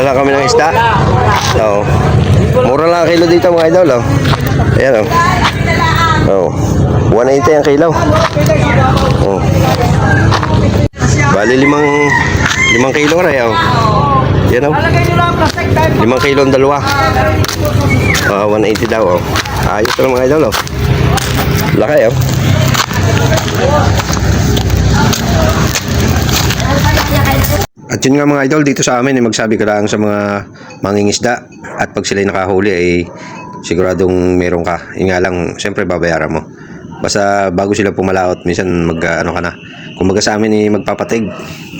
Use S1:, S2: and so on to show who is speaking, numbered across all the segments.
S1: lang kami ng isda. So, mura lang ang kilo dito mga idol. Oh. Ayan o. Oh. 180 ang kilo. Oh. Bali 5 kilo na yan. Yan o. 5 kilo ang dalawa. 180 daw. Oh. Ayos lang mga idol. Oh. Laki o. At yun nga mga idol, dito sa amin magsabi ka lang sa mga mangingisda at pag sila'y nakahuli ay siguradong meron ka. Yun nga lang, siyempre babayaran mo. Basta bago sila pumalaot, minsan ano ka na. Kumbaga sa amin ay magpapatig.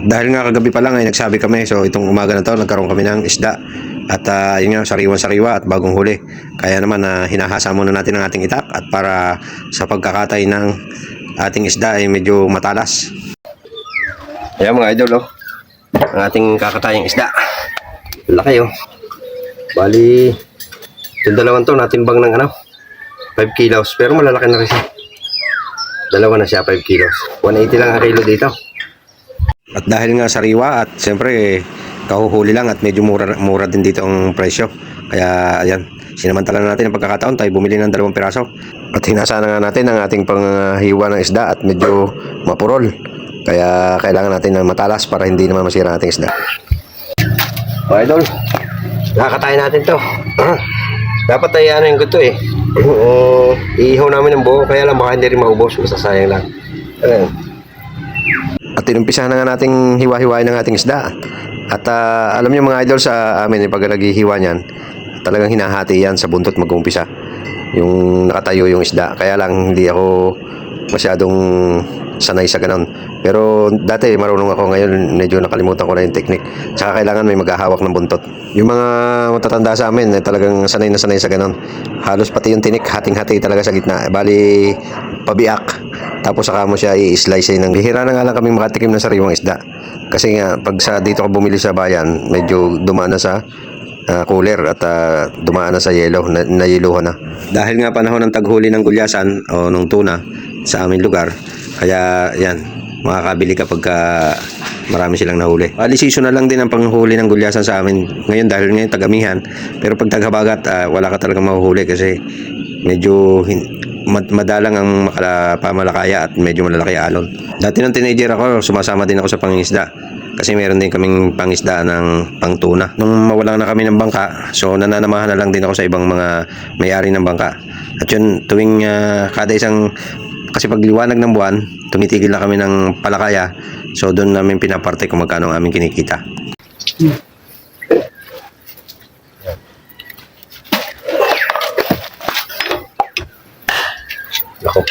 S1: Dahil nga kagabi pa lang ay nagsabi kami, so itong umaga na to nagkaroon kami ng isda. At yun nga, sariwa-sariwa at bagong huli. Kaya naman hinahasa muna natin ang ating itak at para sa pagkakatay ng ating isda ay medyo matalas. Ayan mga idol, oh. Ang ating kakatayang isda. Laki oh. Bali yung dalawang to natin bang ng 5 kilos, pero malalaki na rin siya. Dalawa na siya, 5 kilos. 180 lang ang kilo dito. At dahil nga sariwa at siyempre kahuhuli lang at medyo mura din dito ang presyo. Kaya ayan, sinamantala na natin ang pagkakataon tayo bumili ng 2 piraso. At hinasa na nga natin ang ating panghiwa ng isda at medyo mapurol. Kaya kailangan natin ng matalas para hindi naman masira ating isda. Mga idol, nakakatayin natin to. Dapat ay yung gusto eh. Iihaw namin ng buo, kaya lang baka hindi rin maubos. Masasayang lang. Ayan. At tinumpisahan na nga nating hiwa-hiwain ng ating isda. At alam niyo mga idol sa amin, pag naghihiwa niyan, talagang hinahati yan sa buntot mag-umpisa. Yung nakatayo yung isda. Kaya lang hindi ako masyadong sanay sa ganon. Pero dati marunong ako, ngayon medyo nakalimutan ko na yung technique. Tsaka kailangan may maghahawak ng buntot. Yung mga matatanda sa amin talagang sanay na sanay sa ganon. Halos pati yung tinik hating-hati talaga sa gitna. Bali pabiak. Tapos saka mo siya i-slice ng bihira na nga lang kaming makatikim ng sariwang isda. Kasi nga pag dito ka bumili sa bayan, medyo dumaan na sa cooler at dumaan na sa yelo, nayeluhan na. Dahil nga panahon ng taghuli ng gulyasan o ng tuna sa aming lugar, kaya yan, makakabili ka pagka marami silang nahuli. Bali seasonal lang din ang panghuli ng gulyasan sa amin ngayon dahil ngayon tagamihan. Pero pag tagabagat, wala ka talagang mahuhuli kasi medyo madalang ang pamalakaya at medyo malalaki alon. Dati nung teenager ako, sumasama din ako sa pangingisda. Kasi meron din kaming pangisda ng pangtuna. Nung mawalan na kami ng bangka, so nananamahan na lang din ako sa ibang mga may-ari ng bangka. At yun, tuwing kada isang, kasi pag liwanag ng buwan, tumitigil na kami ng palakaya. So doon namin pinaparte kung magkano ang aming kinikita. Ako.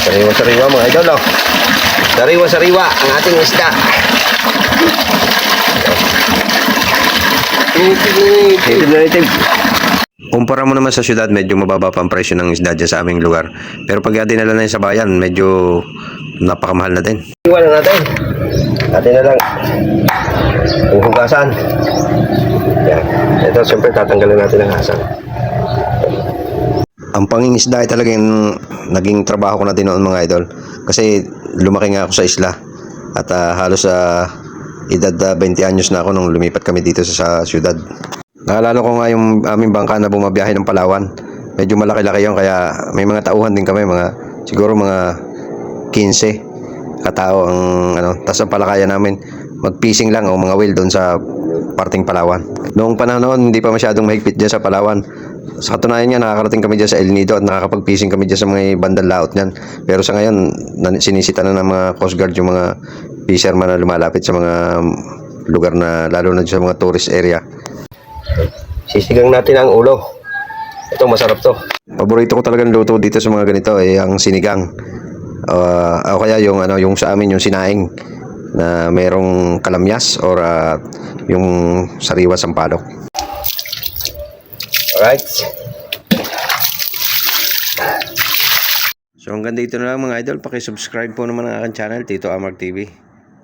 S1: Sariwa-sariwa mga idol, oh. Sariwa-sariwa ang ating isda. Native. Kumpara mo naman sa syudad, medyo mababa pa ang presyo ng isda dyan sa aming lugar. Pero pag dinala na yun sa bayan, medyo napakamahal na din. Iwan na natin. Natin na lang ang hugasan. Yan. Ito siyempre tatanggalin natin ang hasan. Ang pangingisda ay talagang naging trabaho ko na din noon mga idol. Kasi lumaki nga ako sa isla. At halos edad 20 anyos na ako nung lumipat kami dito sa syudad. Naalala ko nga yung aming bangka na bumabiyahe ng Palawan. Medyo malaki-laki yun kaya may mga tauhan din kami. Siguro mga 15 katao ang tas ang palakayan namin mag-fishing lang o mga whale doon sa parting Palawan. Noong panahon noon, hindi pa masyadong mahigpit dyan sa Palawan. Sa katunayan nga, nakakarating kami dyan sa El Nido at nakakapag-fishing kami dyan sa mga bandang laot niyan. Pero sa ngayon, sinisita na ng mga Coast Guard yung mga fisherman na lumalapit sa mga lugar na, lalo na sa mga tourist area. Sisigang natin ang ulo. Ito, masarap to. Paborito ko talagang luto dito sa mga ganito ay ang sinigang. O kaya yung sa amin yung sinaing na merong kalamyas or yung sariwa sampalok. Alright. So hanggang dito na lang mga idol. Paki-subscribe po naman ang aking channel, Tito Amar TV.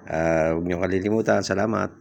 S1: Huwag niyo kalilimutan. Salamat.